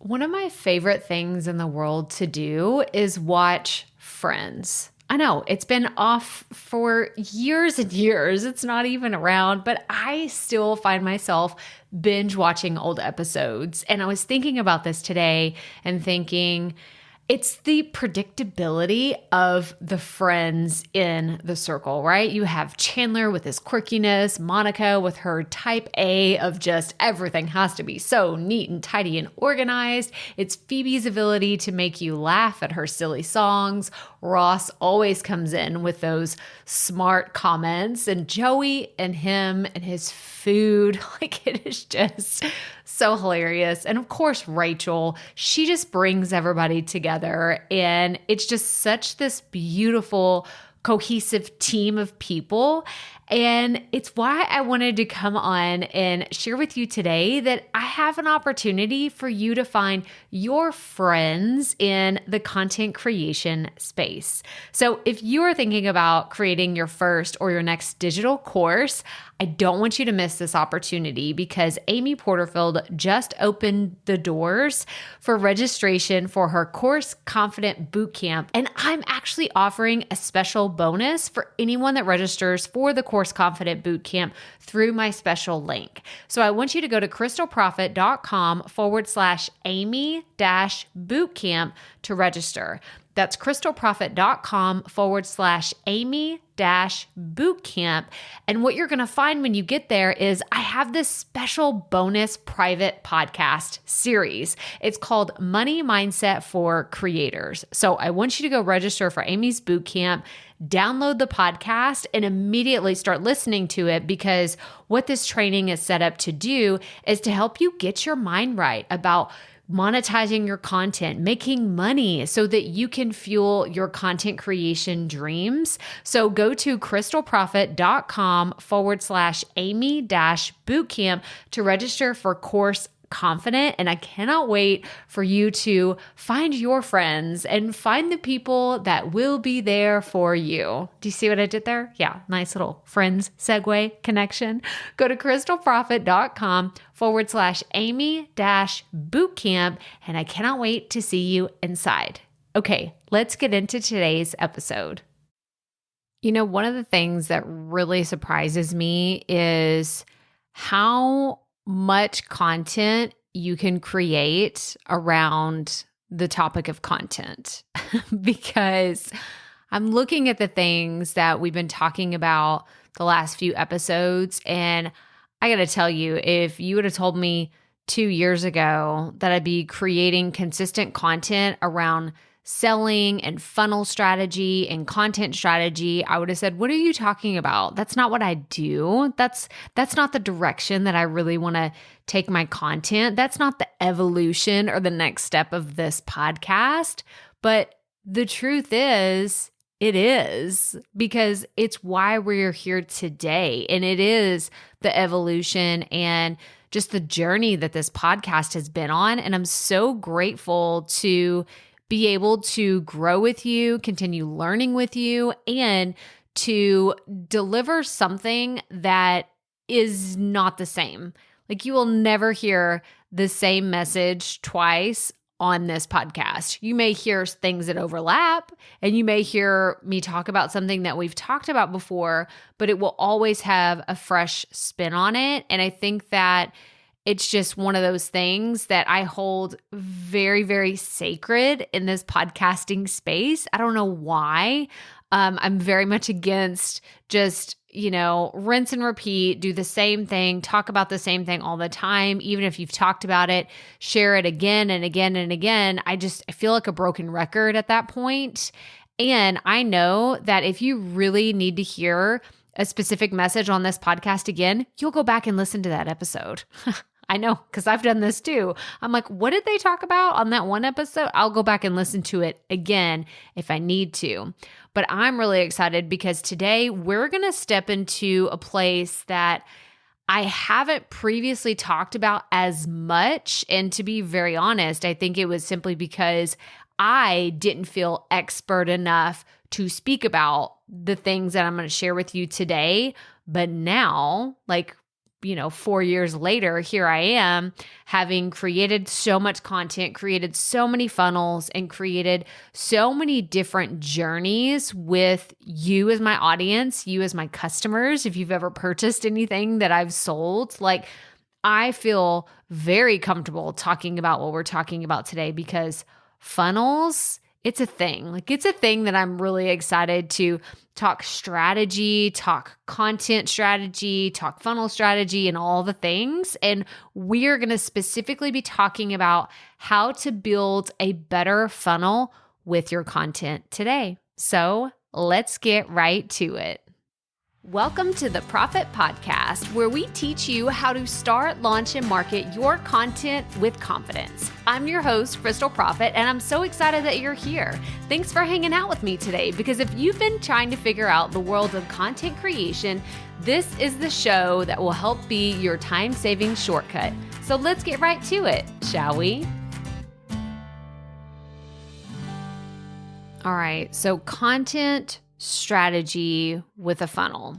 One of my favorite things in the world to do is watch Friends. I know it's been off for years and years. It's not even around, but I still find myself binge watching old episodes. And I was thinking about this today and thinking, it's the predictability of the friends in the circle, right? You have Chandler with his quirkiness, Monica with her type A of just everything has to be so neat and tidy and organized. It's Phoebe's ability to make you laugh at her silly songs. Ross always comes in with those smart comments, and Joey and him and his food, like it is just so hilarious. And of course, Rachel, she just brings everybody together, and it's just such this beautiful, cohesive team of people. And it's why I wanted to come on and share with you today that I have an opportunity for you to find your friends in the content creation space. So if you are thinking about creating your first or your next digital course, I don't want you to miss this opportunity because Amy Porterfield just opened the doors for registration for her Course Confident Bootcamp. And I'm actually offering a special bonus for anyone that registers for the Course Confident Bootcamp through my special link. So I want you to go to crystalprofit.com/Amy-bootcamp to register. That's crystalprofit.com/Amy-bootcamp. And what you're going to find when you get there is I have this special bonus private podcast series. It's called Money Mindset for Creators. So I want you to go register for Amy's Bootcamp, download the podcast, and immediately start listening to it, because what this training is set up to do is to help you get your mind right about monetizing your content, making money so that you can fuel your content creation dreams. So go to crystalprofit.com/Amy-bootcamp to register for Course Confident. And I cannot wait for you to find your friends and find the people that will be there for you. Do you see what I did there? Yeah, nice little friends segue connection. Go to crystalprofit.com/Amy-bootcamp. And I cannot wait to see you inside. Okay, let's get into today's episode. You know, one of the things that really surprises me is how much content you can create around the topic of content because I'm looking at the things that we've been talking about the last few episodes. And I got to tell you, if you would have told me 2 years ago that I'd be creating consistent content around selling and funnel strategy and content strategy, I would have said, what are you talking about? That's not what I do. That's not the direction that I really want to take my content. That's not the evolution or the next step of this podcast. But the truth is, it is, because it's why we're here today. And it is the evolution and just the journey that this podcast has been on. And I'm so grateful to be able to grow with you, continue learning with you, and to deliver something that is not the same. Like, you will never hear the same message twice on this podcast. You may hear things that overlap, and you may hear me talk about something that we've talked about before, but it will always have a fresh spin on it. And I think that it's just one of those things that I hold very, very sacred in this podcasting space. I don't know why. I'm very much against just, rinse and repeat, do the same thing, talk about the same thing all the time. Even if you've talked about it, share it again and again and again. I feel like a broken record at that point. And I know that if you really need to hear a specific message on this podcast again, you'll go back and listen to that episode. I know, because I've done this too. I'm like, what did they talk about on that one episode? I'll go back and listen to it again if I need to. But I'm really excited because today we're going to step into a place that I haven't previously talked about as much. And to be very honest, I think it was simply because I didn't feel expert enough to speak about the things that I'm going to share with you today. But now, 4 years later, here I am having created so much content, created so many funnels, and created so many different journeys with you as my audience, you as my customers. If you've ever purchased anything that I've sold, like I feel very comfortable talking about what we're talking about today because funnels, it's a thing. Like it's a thing that I'm really excited to talk strategy, talk content strategy, talk funnel strategy, and all the things. And we're going to specifically be talking about how to build a better funnel with your content today. So let's get right to it. Welcome to the Profit Podcast, where we teach you how to start, launch, and market your content with confidence. I'm your host, Crystal Profit, and I'm so excited that you're here. Thanks for hanging out with me today, because if you've been trying to figure out the world of content creation, this is the show that will help be your time-saving shortcut. So let's get right to it, shall we? All right, so content strategy with a funnel.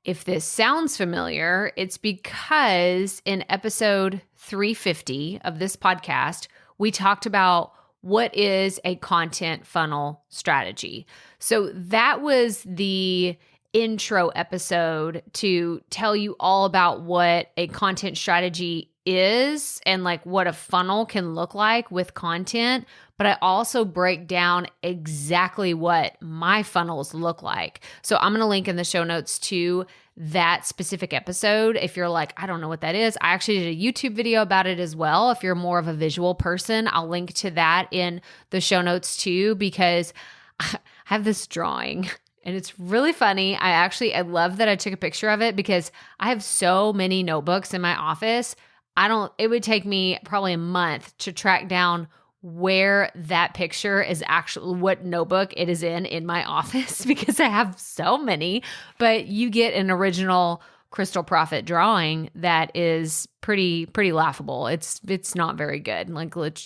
If this sounds familiar, it's because in episode 350 of this podcast, we talked about what is a content funnel strategy. So that was the intro episode to tell you all about what a content strategy is and like what a funnel can look like with content. But I also break down exactly what my funnels look like. So I'm going to link in the show notes to that specific episode. If you're like, I don't know what that is, I actually did a YouTube video about it as well. If you're more of a visual person, I'll link to that in the show notes too, because I have this drawing and it's really funny. I love that I took a picture of it because I have so many notebooks in my office. It would take me probably a month to track down where that picture is actually, what notebook it is in my office, because I have so many. But you get an original Crystal Profit drawing that is pretty laughable. It's not very good. Like let's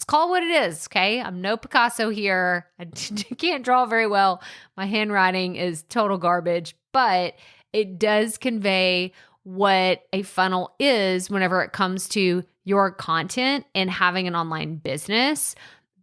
call it what it is. Okay. I'm no Picasso here. I can't draw very well. My handwriting is total garbage, but it does convey what a funnel is whenever it comes to your content and having an online business.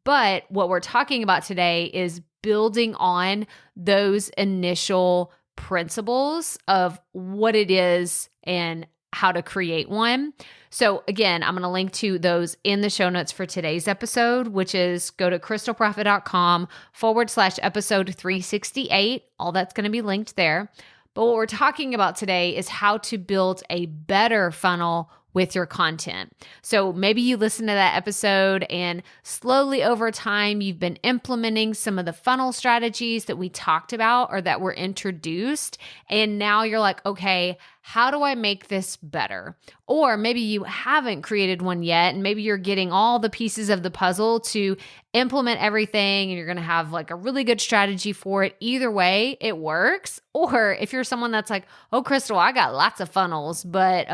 But what we're talking about today is building on those initial principles of what it is and how to create one. So again, I'm going to link to those in the show notes for today's episode, which is go to crystalprofit.com/episode 368. All that's going to be linked there. But what we're talking about today is how to build a better funnel with your content. So maybe you listen to that episode and slowly over time, you've been implementing some of the funnel strategies that we talked about or that were introduced. And now you're like, okay, how do I make this better? Or maybe you haven't created one yet, and maybe you're getting all the pieces of the puzzle to implement everything, and you're going to have like a really good strategy for it. Either way, it works. Or if you're someone that's like, oh, Crystal, I got lots of funnels, but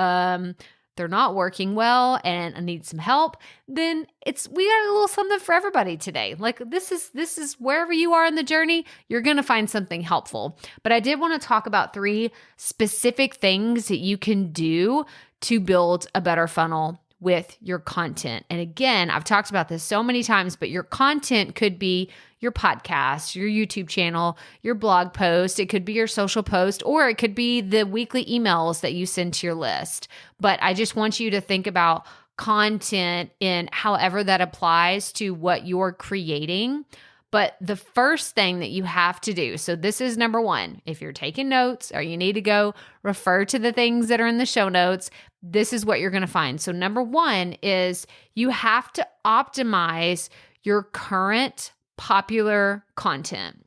they're not working well and I need some help, then we got a little something for everybody today. Like this is wherever you are in the journey, you're going to find something helpful. But I did want to talk about 3 specific things that you can do to build a better funnel with your content. And again, I've talked about this so many times, but your content could be your podcast, your YouTube channel, your blog post, it could be your social post, or it could be the weekly emails that you send to your list. But I just want you to think about content in however that applies to what you're creating. But the first thing that you have to do, so this is number 1, if you're taking notes or you need to go refer to the things that are in the show notes, this is what you're going to find. So number 1 is you have to optimize your current popular content.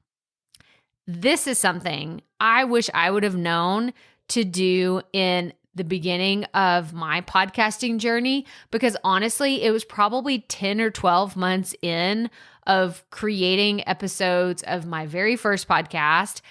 This is something I wish I would have known to do in the beginning of my podcasting journey, because honestly, it was probably 10 or 12 months in of creating episodes of my very first podcast.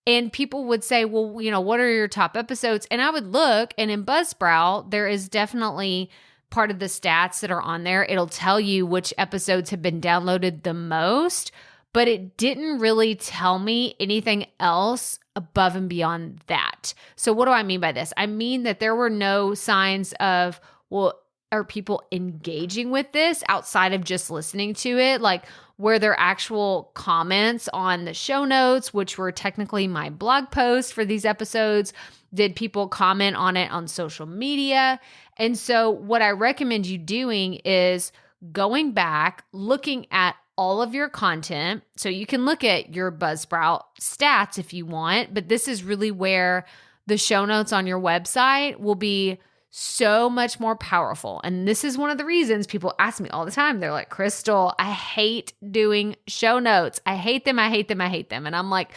And people would say, well, what are your top episodes? And I would look, and in Buzzsprout, there is definitely part of the stats that are on there. It'll tell you which episodes have been downloaded the most, but it didn't really tell me anything else above and beyond that. So what do I mean by this? I mean that there were no signs of, well, are people engaging with this outside of just listening to it? Like, were there actual comments on the show notes, which were technically my blog post for these episodes? Did people comment on it on social media? And so what I recommend you doing is going back, looking at all of your content. So you can look at your Buzzsprout stats if you want, but this is really where the show notes on your website will be so much more powerful. And this is one of the reasons people ask me all the time. They're like, Crystal, I hate doing show notes. I hate them. I hate them. I hate them. And I'm like,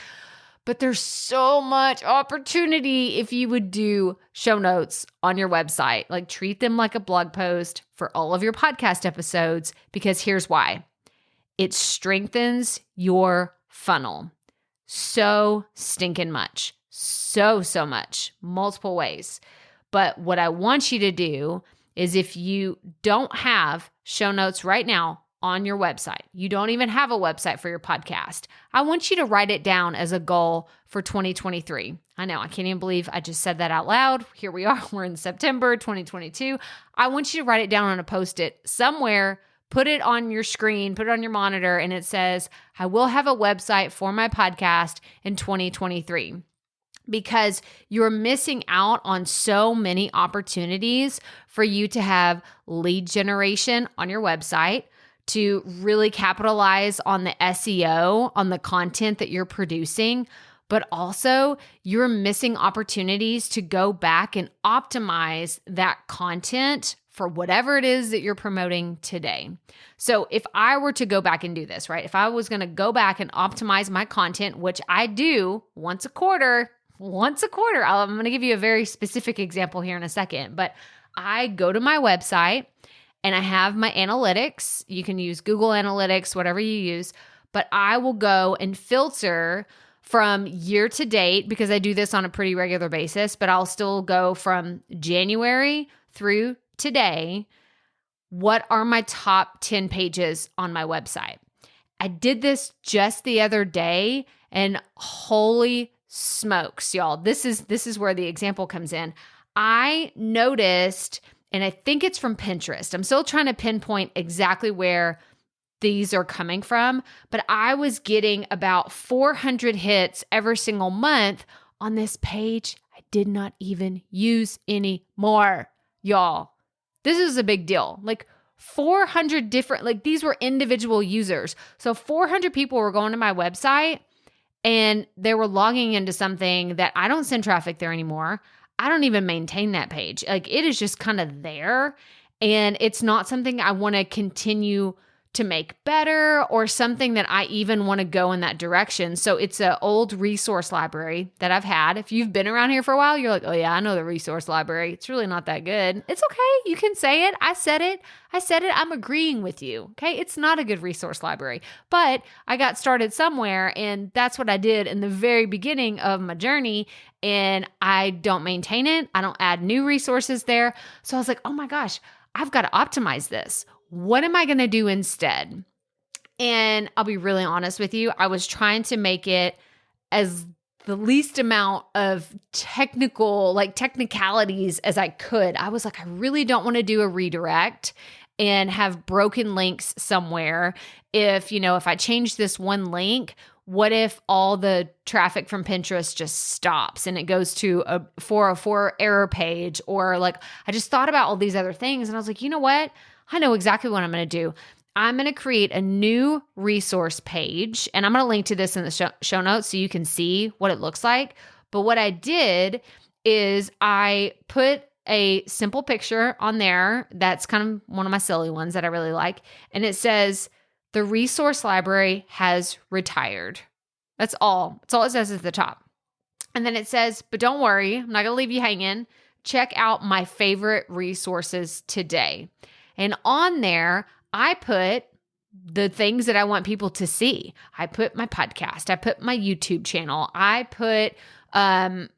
but there's so much opportunity if you would do show notes on your website. Like, treat them like a blog post for all of your podcast episodes, because here's why. It strengthens your funnel so stinking much. So much. Multiple ways. But what I want you to do is, if you don't have show notes right now on your website, you don't even have a website for your podcast, I want you to write it down as a goal for 2023. I know, I can't even believe I just said that out loud. Here we are, we're in September 2022. I want you to write it down on a Post-it somewhere, put it on your screen, put it on your monitor, and it says, I will have a website for my podcast in 2023. Because you're missing out on so many opportunities for you to have lead generation on your website, to really capitalize on the SEO, on the content that you're producing, but also you're missing opportunities to go back and optimize that content for whatever it is that you're promoting today. So if I were to go back and do this, right? If I was going to go back and optimize my content, which I do once a quarter, I'm going to give you a very specific example here in a second, but I go to my website and I have my analytics. You can use Google Analytics, whatever you use, but I will go and filter from year to date, because I do this on a pretty regular basis, but I'll still go from January through today. What are my top 10 pages on my website? I did this just the other day, and holy smokes, y'all. This is where the example comes in. I noticed, and I think it's from Pinterest. I'm still trying to pinpoint exactly where these are coming from, but I was getting about 400 hits every single month on this page I did not even use anymore, y'all. This is a big deal. Like 400 different, like these were individual users. So 400 people were going to my website and they were logging into something that I don't send traffic there anymore. I don't even maintain that page. Like, it is just kind of there, and it's not something I want to continue to make better, or something that I even want to go in that direction. So it's an old resource library that I've had. If you've been around here for a while, you're like, oh yeah, I know the resource library. It's really not that good. It's okay. You can say it. I said it. I'm agreeing with you. Okay. It's not a good resource library, but I got started somewhere, and that's what I did in the very beginning of my journey. And I don't maintain it. I don't add new resources there. So I was like, oh my gosh, I've got to optimize this. What am I going to do instead? And I'll be really honest with you. I was trying to make it as the least amount of technicalities as I could. I was like, I really don't want to do a redirect and have broken links somewhere. If I change this one link, what if all the traffic from Pinterest just stops and it goes to a 404 error page? Or I just thought about all these other things, and I was like, you know what? I know exactly what I'm going to do. I'm going to create a new resource page, and I'm going to link to this in the show notes so you can see what it looks like. But what I did is I put a simple picture on there that's kind of one of my silly ones that I really like. And it says, the resource library has retired. That's all. That's all it says at the top. And then it says, but don't worry, I'm not going to leave you hanging. Check out my favorite resources today. And on there, I put the things that I want people to see. I put my podcast. I put my YouTube channel. I put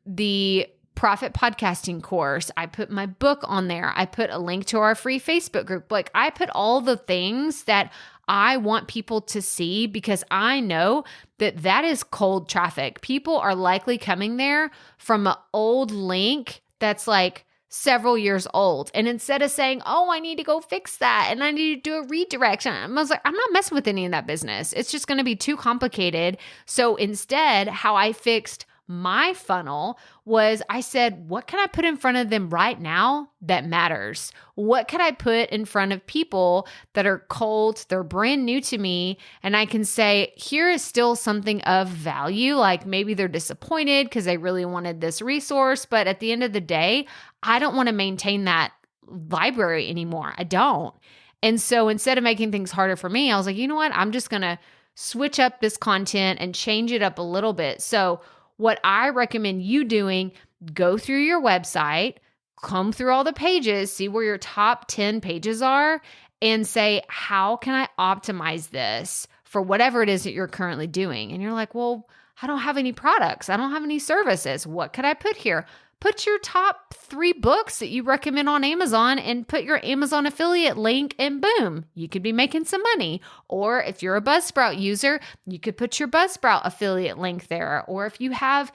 the Profit Podcasting course. I put my book on there. I put a link to our free Facebook group. I put all the things that I want people to see because I know that that is cold traffic. People are likely coming there from an old link that's like several years old. And instead of saying, oh, I need to go fix that and I need to do a redirection, I was like, I'm not messing with any of that business. It's just going to be too complicated. So instead, how I fixed my funnel was I said, what can I put in front of them right now that matters? What can I put in front of people that are cold, they're brand new to me, and I can say, here is still something of value. Like maybe they're disappointed because they really wanted this resource, but at the end of the day, I don't want to maintain that library anymore. I don't. And so instead of making things harder for me, I was like, you know what? I'm just going to switch up this content and change it up a little bit. So what I recommend you doing, go through your website, comb through all the pages, see where your top 10 pages are, and say, how can I optimize this for whatever it is that you're currently doing? And you're like, well, I don't have any products. I don't have any services. What could I put here? Put your top 3 books that you recommend on Amazon and put your Amazon affiliate link and boom, you could be making some money. Or if you're a Buzzsprout user, you could put your Buzzsprout affiliate link there. Or if you have,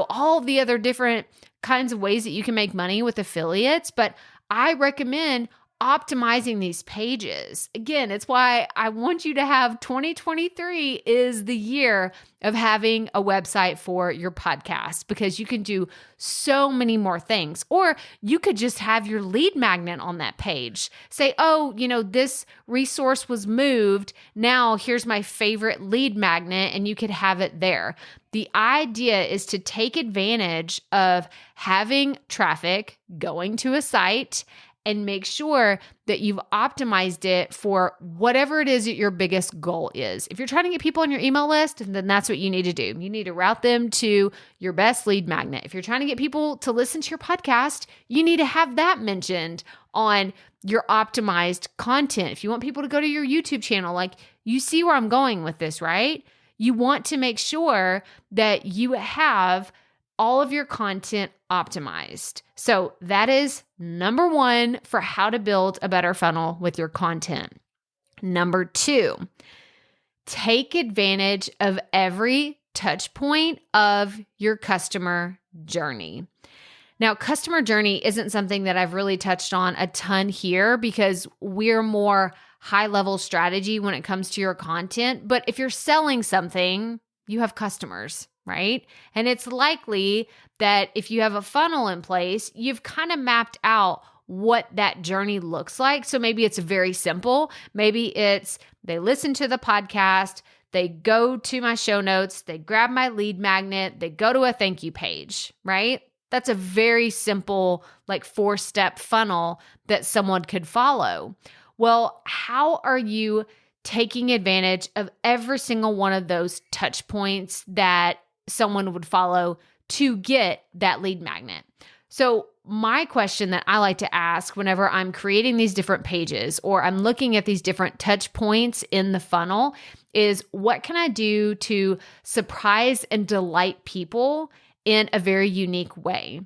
all the other different kinds of ways that you can make money with affiliates. But I recommend optimizing these pages. Again, it's why I want you to have 2023 is the year of having a website for your podcast because you can do so many more things. Or you could just have your lead magnet on that page. Say, oh, this resource was moved. Now here's my favorite lead magnet, and you could have it there. The idea is to take advantage of having traffic going to a site and make sure that you've optimized it for whatever it is that your biggest goal is. If you're trying to get people on your email list, then that's what you need to do. You need to route them to your best lead magnet. If you're trying to get people to listen to your podcast, you need to have that mentioned on your optimized content. If you want people to go to your YouTube channel, like you see where I'm going with this, right? You want to make sure that you have all of your content optimized. So that is number 1 for how to build a better funnel with your content. Number 2, take advantage of every touch point of your customer journey. Now, customer journey isn't something that I've really touched on a ton here because we're more high-level strategy when it comes to your content. But if you're selling something, you have customers, right? And it's likely that if you have a funnel in place, you've kind of mapped out what that journey looks like. So maybe it's very simple. Maybe it's they listen to the podcast, they go to my show notes, they grab my lead magnet, they go to a thank you page, right? That's a very simple, 4-step funnel that someone could follow. Well, how are you taking advantage of every single one of those touch points that someone would follow to get that lead magnet? So my question that I like to ask whenever I'm creating these different pages or I'm looking at these different touch points in the funnel is, what can I do to surprise and delight people in a very unique way?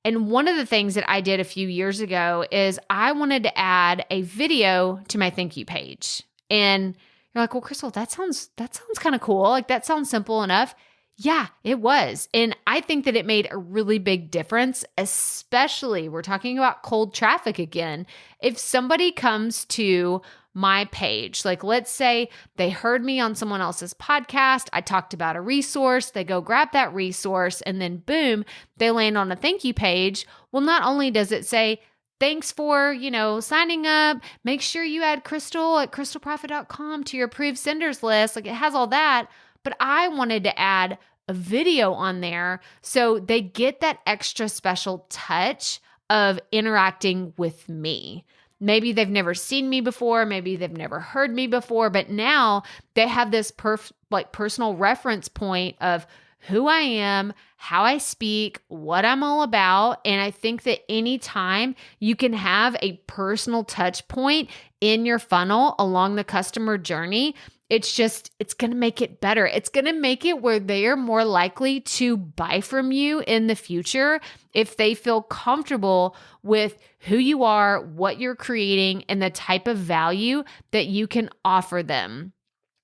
And one of the things that I did a few years ago is I wanted to add a video to my thank you page. And you're like, well, Crystal, that sounds kind of cool. That sounds simple enough. Yeah, it was. And I think that it made a really big difference, especially we're talking about cold traffic again. If somebody comes to my page, let's say they heard me on someone else's podcast, I talked about a resource, they go grab that resource, and then boom, they land on a thank you page. Well, not only does it say, thanks for, signing up, make sure you add Crystal at crystalprofit.com to your approved senders list. It has all that. But I wanted to add a video on there so they get that extra special touch of interacting with me. Maybe they've never seen me before, maybe they've never heard me before, but now they have this personal reference point of who I am, how I speak, what I'm all about. And I think that anytime you can have a personal touch point in your funnel along the customer journey, It's going to make it better. It's going to make it where they are more likely to buy from you in the future if they feel comfortable with who you are, what you're creating, and the type of value that you can offer them.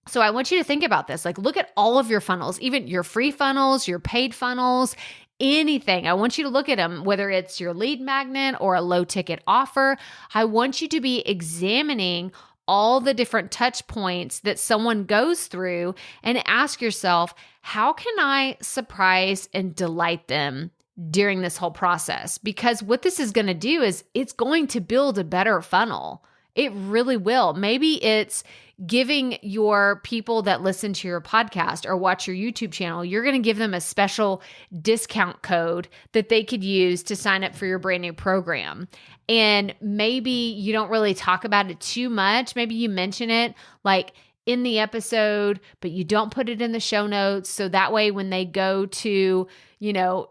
So I want you to think about this. Like, look at all of your funnels, even your free funnels, your paid funnels, anything. I want you to look at them, whether it's your lead magnet or a low ticket offer. I want you to be examining all the different touch points that someone goes through and ask yourself, how can I surprise and delight them during this whole process? Because what this is going to do is it's going to build a better funnel. It really will. Maybe it's giving your people that listen to your podcast or watch your YouTube channel, you're going to give them a special discount code that they could use to sign up for your brand new program. And maybe you don't really talk about it too much. Maybe you mention it like in the episode, but you don't put it in the show notes. So that way, when they go to,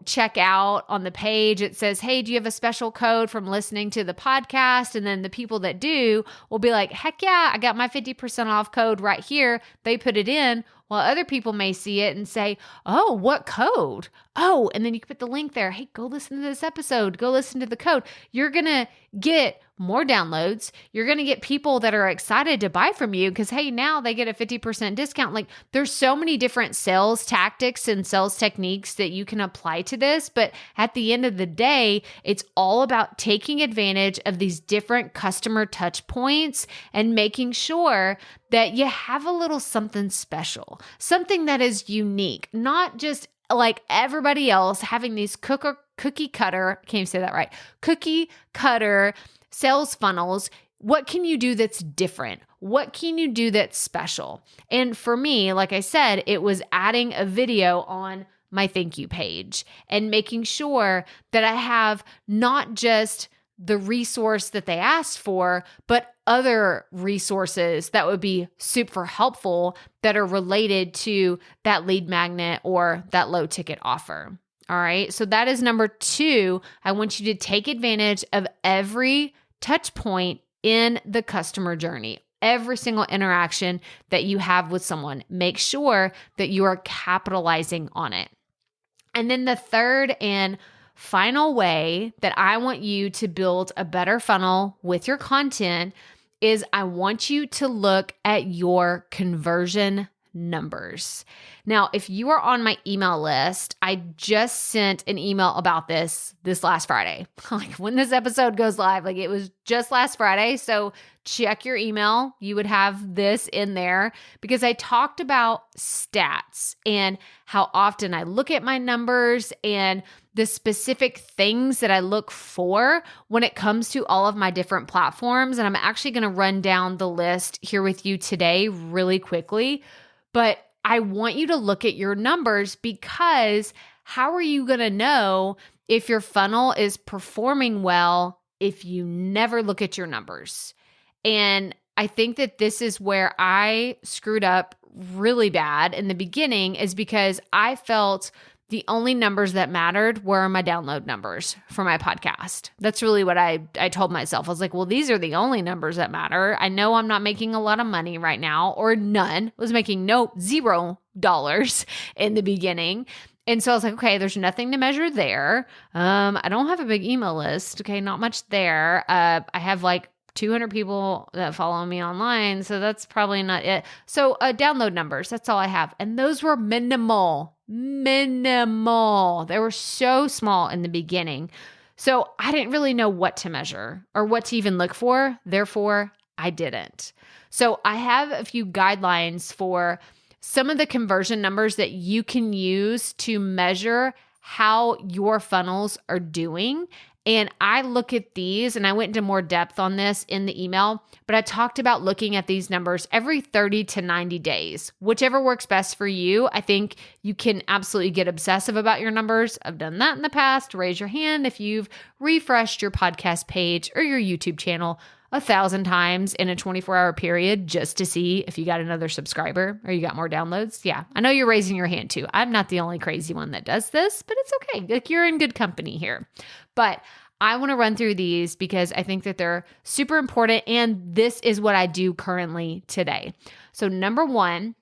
check out on the page, it says, hey, do you have a special code from listening to the podcast? And then the people that do will be like, heck yeah, I got my 50% off code right here. They put it in, while other people may see it and say, oh, what code? Oh, and then you can put the link there. Hey, go listen to this episode. Go listen to the code. You're going to get more downloads. You're going to get people that are excited to buy from you because, hey, now they get a 50% discount. Like, there's so many different sales tactics and sales techniques that you can apply to this. But at the end of the day, it's all about taking advantage of these different customer touch points and making sure that you have a little something special, something that is unique, not just like everybody else having these cookie cutter, can't even say that right, cookie cutter sales funnels. What can you do that's different? What can you do that's special? And for me, like I said, it was adding a video on my thank you page and making sure that I have not just the resource that they asked for, but other resources that would be super helpful that are related to that lead magnet or that low ticket offer. All right. So that is number 2. I want you to take advantage of every touch point in the customer journey. Every single interaction that you have with someone, make sure that you are capitalizing on it. And then the third and final way that I want you to build a better funnel with your content is I want you to look at your conversion numbers. Now, if you are on my email list, I just sent an email about this last Friday. Like when this episode goes live, like it was just last Friday. So check your email. You would have this in there because I talked about stats and how often I look at my numbers and the specific things that I look for when it comes to all of my different platforms. And I'm actually going to run down the list here with you today really quickly. But I want you to look at your numbers because how are you going to know if your funnel is performing well if you never look at your numbers? And I think that this is where I screwed up really bad in the beginning is because I felt the only numbers that mattered were my download numbers for my podcast. That's really what I told myself. I was like, well, these are the only numbers that matter. I know I'm not making a lot of money right now or none. I was making $0 in the beginning. And so I was like, okay, there's nothing to measure there. I don't have a big email list. Okay, not much there. I have like 200 people that follow me online. So that's probably not it. So download numbers, that's all I have. And those were minimal. They were so small in the beginning. So I didn't really know what to measure or what to even look for. Therefore, I didn't. So I have a few guidelines for some of the conversion numbers that you can use to measure how your funnels are doing. And I look at these, and I went into more depth on this in the email, but I talked about looking at these numbers every 30 to 90 days, whichever works best for you. I think you can absolutely get obsessive about your numbers. I've done that in the past. Raise your hand if you've refreshed your podcast page or your YouTube channel 1,000 times in a 24-hour period just to see if you got another subscriber or you got more downloads. Yeah, I know you're raising your hand too. I'm not the only crazy one that does this, but it's okay. Like you're in good company here. But I want to run through these because I think that they're super important, and this is what I do currently today. So number one,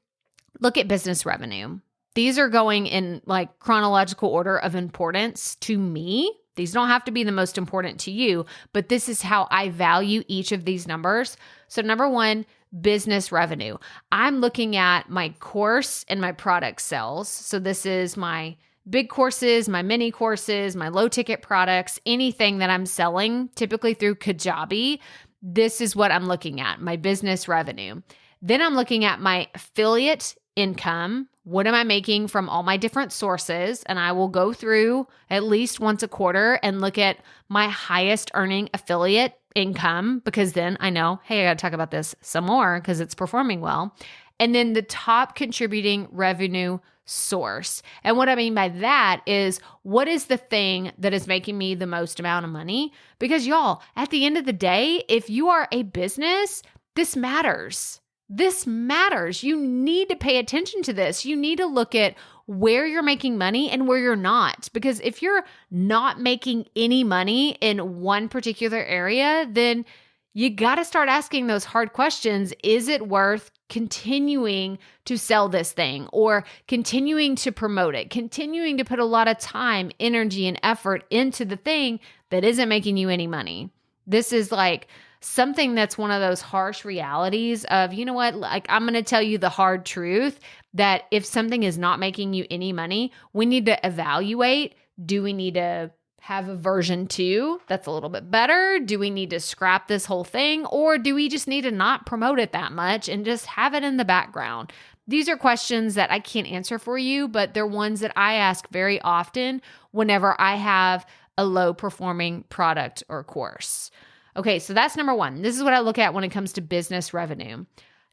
look at business revenue. These are going in like chronological order of importance to me. These don't have to be the most important to you, but this is how I value each of these numbers. So number one, business revenue. I'm looking at my course and my product sales. So this is my big courses, my mini courses, my low ticket products, anything that I'm selling, typically through Kajabi. This is what I'm looking at, my business revenue. Then I'm looking at my affiliate income. What am I making from all my different sources? And I will go through at least once a quarter and look at my highest earning affiliate income, because then I know, hey, I got to talk about this some more because it's performing well. And then the top contributing revenue source. And what I mean by that is, what is the thing that is making me the most amount of money? Because y'all, at the end of the day, if you are a business, this matters. This matters. You need to pay attention to this. You need to look at where you're making money and where you're not. Because if you're not making any money in one particular area, then you got to start asking those hard questions. Is it worth continuing to sell this thing, or continuing to promote it, continuing to put a lot of time, energy, and effort into the thing that isn't making you any money? This is like something that's one of those harsh realities of, you know what, like I'm going to tell you the hard truth that if something is not making you any money, we need to evaluate. Do we need to have a version 2 that's a little bit better? Do we need to scrap this whole thing? Or do we just need to not promote it that much and just have it in the background? These are questions that I can't answer for you, but they're ones that I ask very often whenever I have a low performing product or course. Okay, so that's number one. This is what I look at when it comes to business revenue.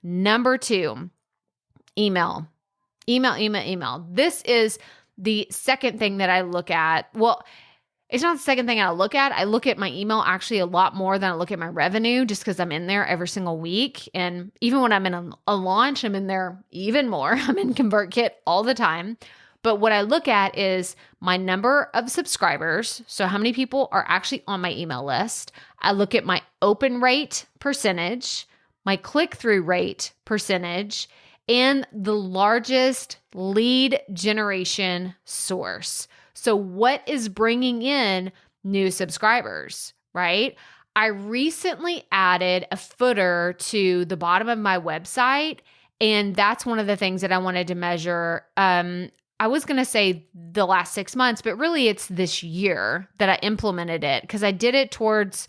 Number two, email. Email. This is the second thing that I look at. Well, it's not the second thing I look at. I look at my email actually a lot more than I look at my revenue, just because I'm in there every single week. And even when I'm in a launch, I'm in there even more. I'm in ConvertKit all the time. But what I look at is my number of subscribers. So how many people are actually on my email list? I look at my open rate percentage, my click-through rate percentage, and the largest lead generation source. So what is bringing in new subscribers, right? I recently added a footer to the bottom of my website, and that's one of the things that I wanted to measure. I was going to say the last 6 months, but really it's this year that I implemented it, because I did it towards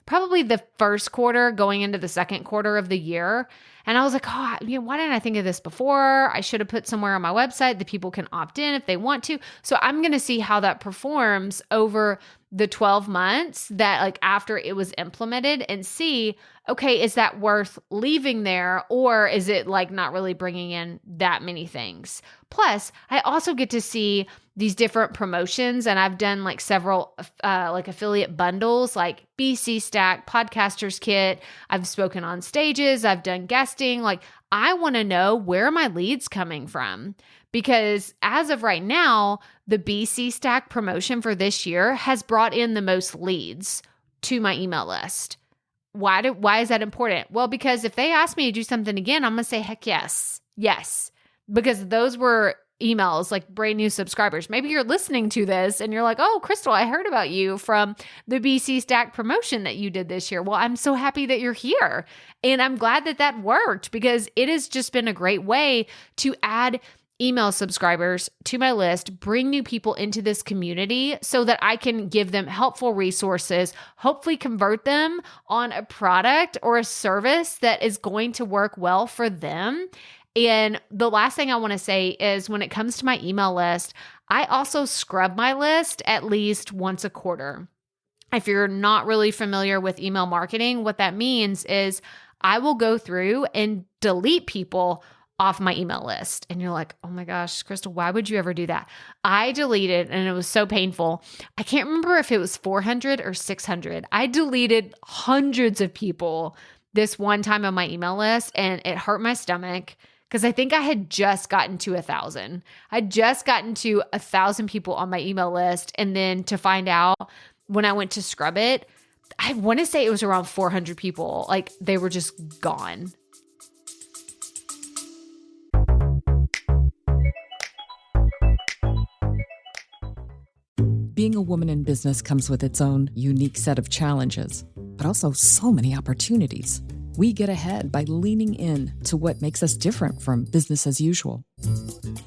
probably the first quarter going into the second quarter of the year. And I was like, why didn't I think of this before? I should have put somewhere on my website that people can opt in if they want to. So I'm going to see how that performs over the 12 months that like after it was implemented, and see, okay, is that worth leaving there, or is it like not really bringing in that many things? Plus, I also get to see these different promotions, and I've done like several like affiliate bundles like BC Stack, Podcasters Kit. I've spoken on stages, I've done guesting. Like I want to know, where are my leads coming from? Because as of right now, the BC Stack promotion for this year has brought in the most leads to my email list. Why is that important? Well, because if they ask me to do something again, I'm going to say, heck yes. Yes. Because those were emails, like brand new subscribers. Maybe you're listening to this and you're like, oh, Crystal, I heard about you from the BC Stack promotion that you did this year. Well, I'm so happy that you're here. And I'm glad that that worked, because it has just been a great way to add email subscribers to my list, bring new people into this community so that I can give them helpful resources, hopefully convert them on a product or a service that is going to work well for them. And the last thing I want to say is, when it comes to my email list, I also scrub my list at least once a quarter. If you're not really familiar with email marketing, what that means is I will go through and delete people off my email list. And you're like, oh my gosh, Crystal, why would you ever do that? I deleted, and it was so painful. I can't remember if it was 400 or 600. I deleted hundreds of people this one time on my email list, and it hurt my stomach, because I think I had just gotten to 1,000. I'd just gotten to 1,000 people on my email list. And then to find out when I went to scrub it, I want to say it was around 400 people. Like they were just gone. Being a woman in business comes with its own unique set of challenges, but also so many opportunities. We get ahead by leaning in to what makes us different from business as usual.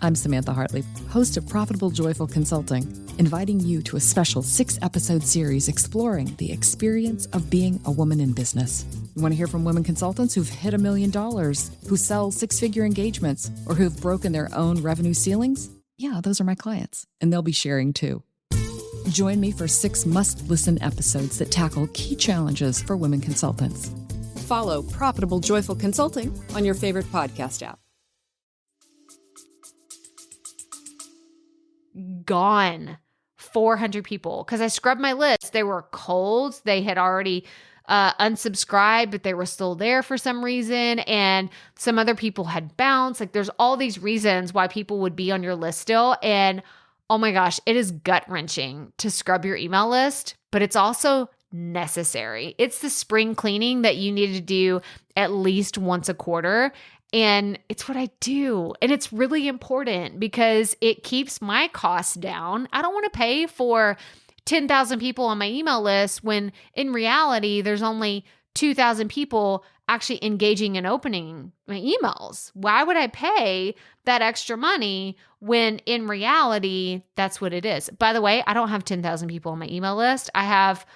I'm Samantha Hartley, host of Profitable Joyful Consulting, inviting you to a special 6-episode series exploring the experience of being a woman in business. You want to hear from women consultants who've hit $1 million, who sell 6-figure engagements, or who've broken their own revenue ceilings? Yeah, those are my clients, and they'll be sharing too. Join me for 6 must-listen episodes that tackle key challenges for women consultants. Follow Profitable Joyful Consulting on your favorite podcast app. Gone. 400 people. Because I scrubbed my list. They were cold. They had already unsubscribed, but they were still there for some reason. And some other people had bounced. Like there's all these reasons why people would be on your list still. And oh my gosh, it is gut-wrenching to scrub your email list, but it's also necessary. It's the spring cleaning that you need to do at least once a quarter. And it's what I do. And it's really important because it keeps my costs down. I don't want to pay for 10,000 people on my email list when in reality, there's only 2,000 people actually engaging and opening my emails. Why would I pay that extra money when in reality, that's what it is? By the way, I don't have 10,000 people on my email list. I have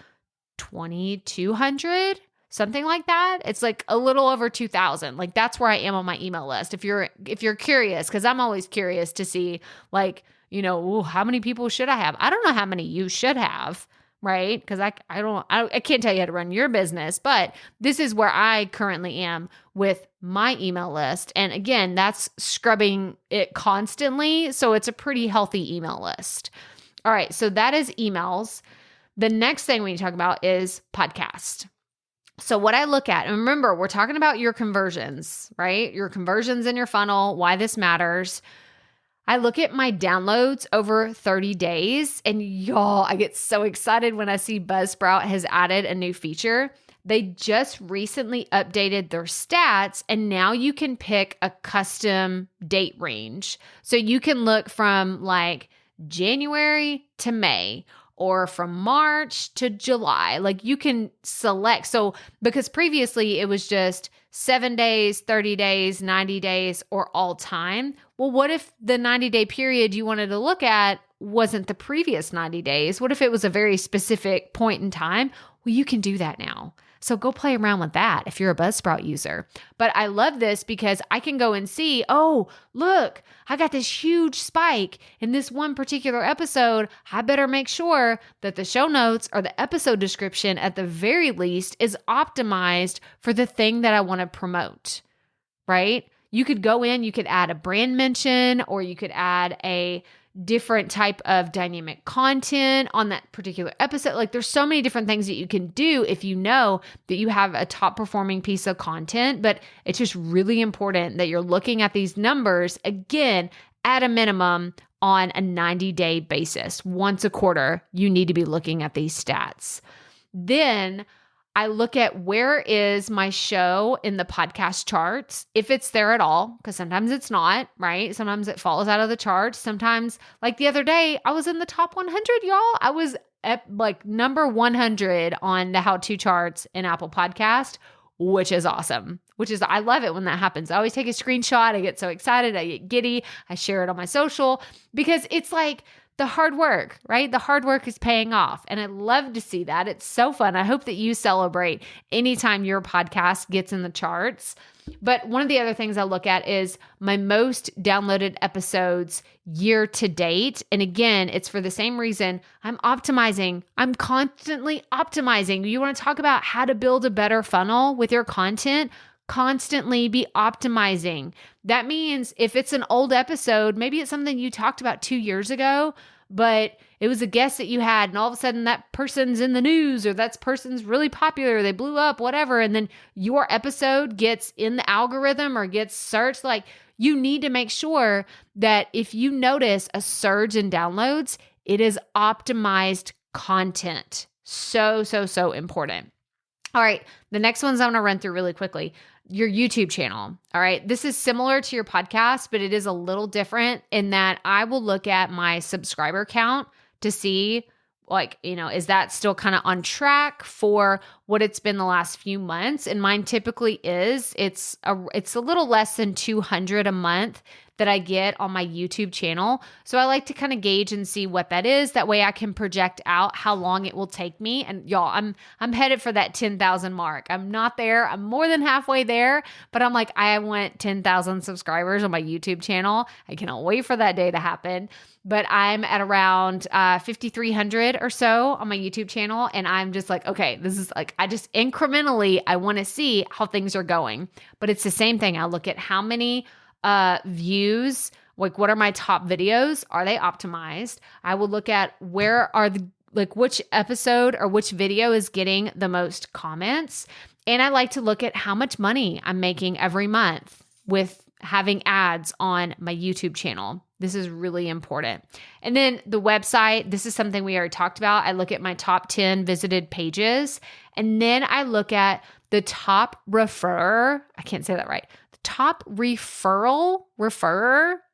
2,200, something like that. It's like a little over 2,000. Like that's where I am on my email list. If you're curious, because I'm always curious to see like, ooh, how many people should I have? I don't know how many you should have, right? Because I can't tell you how to run your business, but this is where I currently am with my email list. And again, that's scrubbing it constantly. So it's a pretty healthy email list. All right. So that is emails. The next thing we need to talk about is podcast. So what I look at, and remember, we're talking about your conversions, right? Your conversions in your funnel, why this matters. I look at my downloads over 30 days and y'all, I get so excited when I see Buzzsprout has added a new feature. They just recently updated their stats and now you can pick a custom date range. So you can look from like January to May or from March to July. Like you can select. So because previously it was just 7 days, 30 days, 90 days, or all time. Well, what if the 90-day period you wanted to look at wasn't the previous 90 days? What if it was a very specific point in time? Well, you can do that now. So go play around with that if you're a Buzzsprout user. But I love this because I can go and see, oh, look, I got this huge spike in this one particular episode. I better make sure that the show notes or the episode description at the very least is optimized for the thing that I want to promote, right? You could go in, you could add a brand mention, or you could add a different type of dynamic content on that particular episode. Like there's so many different things that you can do if you know that you have a top performing piece of content, but it's just really important that you're looking at these numbers again, at a minimum on a 90-day basis. Once a quarter, you need to be looking at these stats. Then I look at where is my show in the podcast charts, if it's there at all, because sometimes it's not, right? Sometimes it falls out of the charts. Sometimes, like the other day, I was in the top 100, y'all. I was at like number 100 on the how-to charts in Apple Podcast, which is awesome. I love it when that happens. I always take a screenshot. I get so excited. I get giddy. I share it on my social because it's like the hard work, right? The hard work is paying off. And I love to see that. It's so fun. I hope that you celebrate anytime your podcast gets in the charts. But one of the other things I look at is my most downloaded episodes year to date. And again, it's for the same reason. I'm optimizing. I'm constantly optimizing. You want to talk about how to build a better funnel with your content? Constantly be optimizing. That means if it's an old episode, maybe it's something you talked about 2 years ago, but it was a guest that you had and all of a sudden that person's in the news or that person's really popular, they blew up, whatever. And then your episode gets in the algorithm or gets searched. Like you need to make sure that if you notice a surge in downloads, it is optimized content. So important. All right. The next ones I'm going to run through really quickly. Your YouTube channel. All right. This is similar to your podcast, but it is a little different in that I will look at my subscriber count to see is that still kind of on track for what it's been the last few months? And mine typically is. It's a little less than 200 a month that I get on my YouTube channel. So I like to kind of gauge and see what that is. That way I can project out how long it will take me. And y'all, I'm headed for that 10,000 mark. I'm not there. I'm more than halfway there, but I'm like, I want 10,000 subscribers on my YouTube channel. I cannot wait for that day to happen. But I'm at around 5,300 or so on my YouTube channel. And I'm just like, okay, this is like, I just incrementally, I want to see how things are going. But it's the same thing. I look at how many views, like what are my top videos? Are they optimized? I will look at where are which episode or which video is getting the most comments. And I like to look at how much money I'm making every month with having ads on my YouTube channel. This is really important. And then the website, this is something we already talked about. I look at my top 10 visited pages, and then I look at the top referrer. I can't say that right. The top referrer,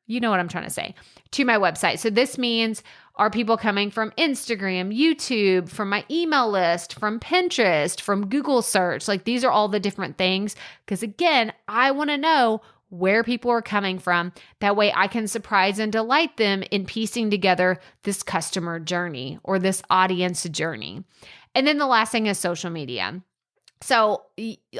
you know what I'm trying to say, to my website. So this means, are people coming from Instagram, YouTube, from my email list, from Pinterest, from Google search? Like these are all the different things. Because again, I want to know where people are coming from. That way I can surprise and delight them in piecing together this customer journey or this audience journey. And then the last thing is social media. So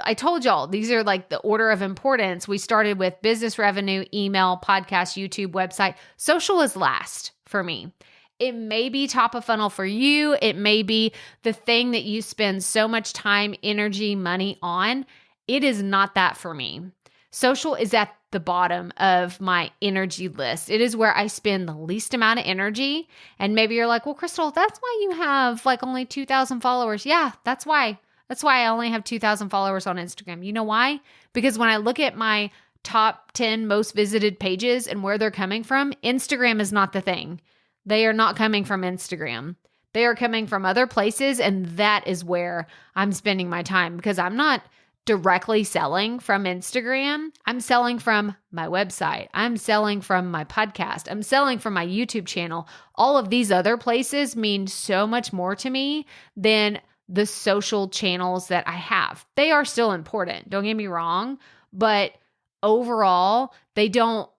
I told y'all, these are like the order of importance. We started with business revenue, email, podcast, YouTube, website. Social is last for me. It may be top of funnel for you. It may be the thing that you spend so much time, energy, money on. It is not that for me. Social is at the bottom of my energy list. It is where I spend the least amount of energy. And maybe you're like, well, Crystal, that's why you have like only 2,000 followers. Yeah, that's why. That's why I only have 2,000 followers on Instagram. You know why? Because when I look at my top 10 most visited pages and where they're coming from, Instagram is not the thing. They are not coming from Instagram. They are coming from other places. And that is where I'm spending my time because I'm not directly selling from Instagram. I'm selling from my website. I'm selling from my podcast. I'm selling from my YouTube channel. All of these other places mean so much more to me than the social channels that I have. They are still important, don't get me wrong, but overall, they don't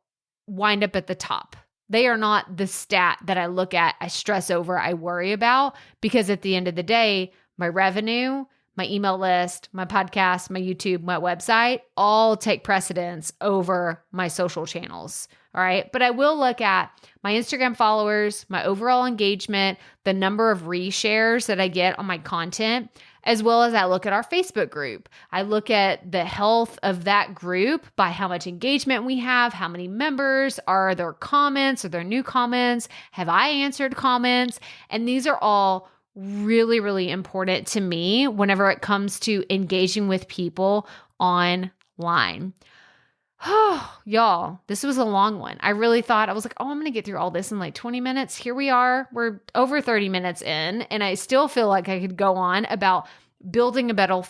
wind up at the top. They are not the stat that I look at, I stress over, I worry about, because at the end of the day, my revenue, my email list, my podcast, my YouTube, my website, all take precedence over my social channels. All right. But I will look at my Instagram followers, my overall engagement, the number of reshares that I get on my content, as well as I look at our Facebook group. I look at the health of that group by how much engagement we have, how many members, are there comments, are there new comments, have I answered comments? And these are all really, really important to me whenever it comes to engaging with people online. Oh, y'all, this was a long one. I really thought, I was like, oh, I'm going to get through all this in like 20 minutes. Here we are. We're over 30 minutes in, and I still feel like I could go on about building a better,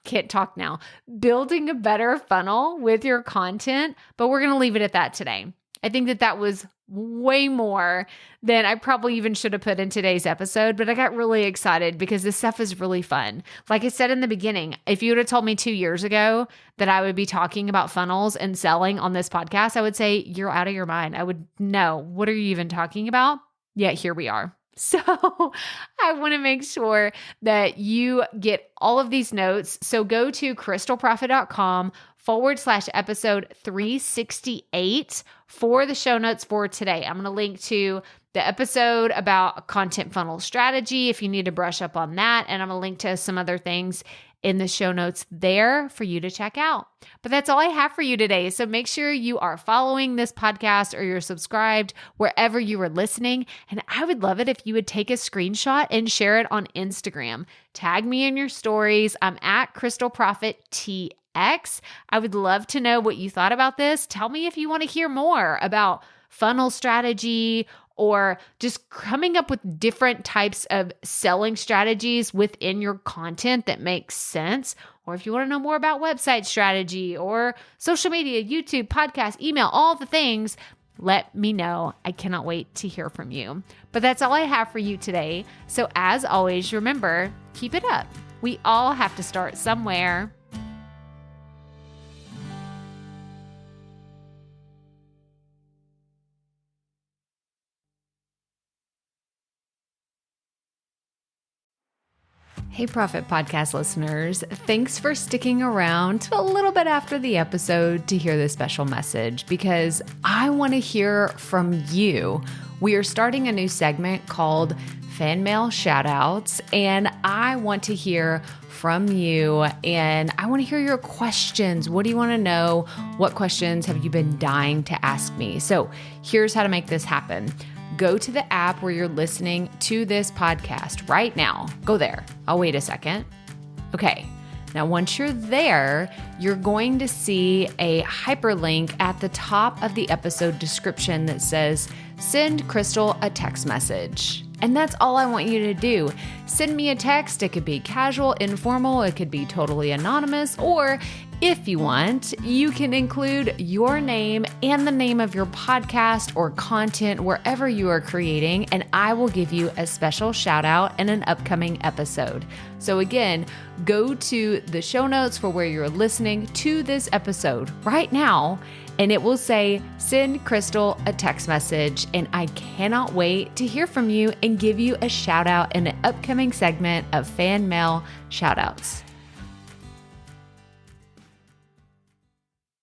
can't talk now, building a better funnel with your content, but we're going to leave it at that today. I think that was way more than I probably even should have put in today's episode, but I got really excited because this stuff is really fun. Like I said in the beginning, if you would have told me 2 years ago that I would be talking about funnels and selling on this podcast, I would say, you're out of your mind. I would know, what are you even talking about? Yet here we are. So I want to make sure that you get all of these notes. So go to crystalprofit.com/episode 368 for the show notes for today. I'm going to link to the episode about content funnel strategy if you need to brush up on that. And I'm going to link to some other things in the show notes there for you to check out. But that's all I have for you today. So make sure you are following this podcast or you're subscribed wherever you are listening. And I would love it if you would take a screenshot and share it on Instagram. Tag me in your stories. I'm at Crystal Profit TX. I would love to know what you thought about this. Tell me if you want to hear more about funnel strategy or just coming up with different types of selling strategies within your content that makes sense. Or if you want to know more about website strategy or social media, YouTube, podcast, email, all the things, let me know. I cannot wait to hear from you. But that's all I have for you today. So as always, remember, keep it up. We all have to start somewhere. Hey, Profit Podcast listeners. Thanks for sticking around to a little bit after the episode to hear this special message because I want to hear from you. We are starting a new segment called Fan Mail Shoutouts, and I want to hear from you and I want to hear your questions. What do you want to know? What questions have you been dying to ask me? So here's how to make this happen. Go to the app where you're listening to this podcast right now. Go there. I'll wait a second. Okay. Now, once you're there, you're going to see a hyperlink at the top of the episode description that says, send Crystal a text message. And that's all I want you to do. Send me a text. It could be casual, informal. It could be totally anonymous. Or if you want, you can include your name and the name of your podcast or content wherever you are creating, and I will give you a special shout out in an upcoming episode. So again, go to the show notes for where you're listening to this episode right now, and it will say, send Crystal a text message. And I cannot wait to hear from you and give you a shout out in an upcoming segment of Fan Mail Shoutouts.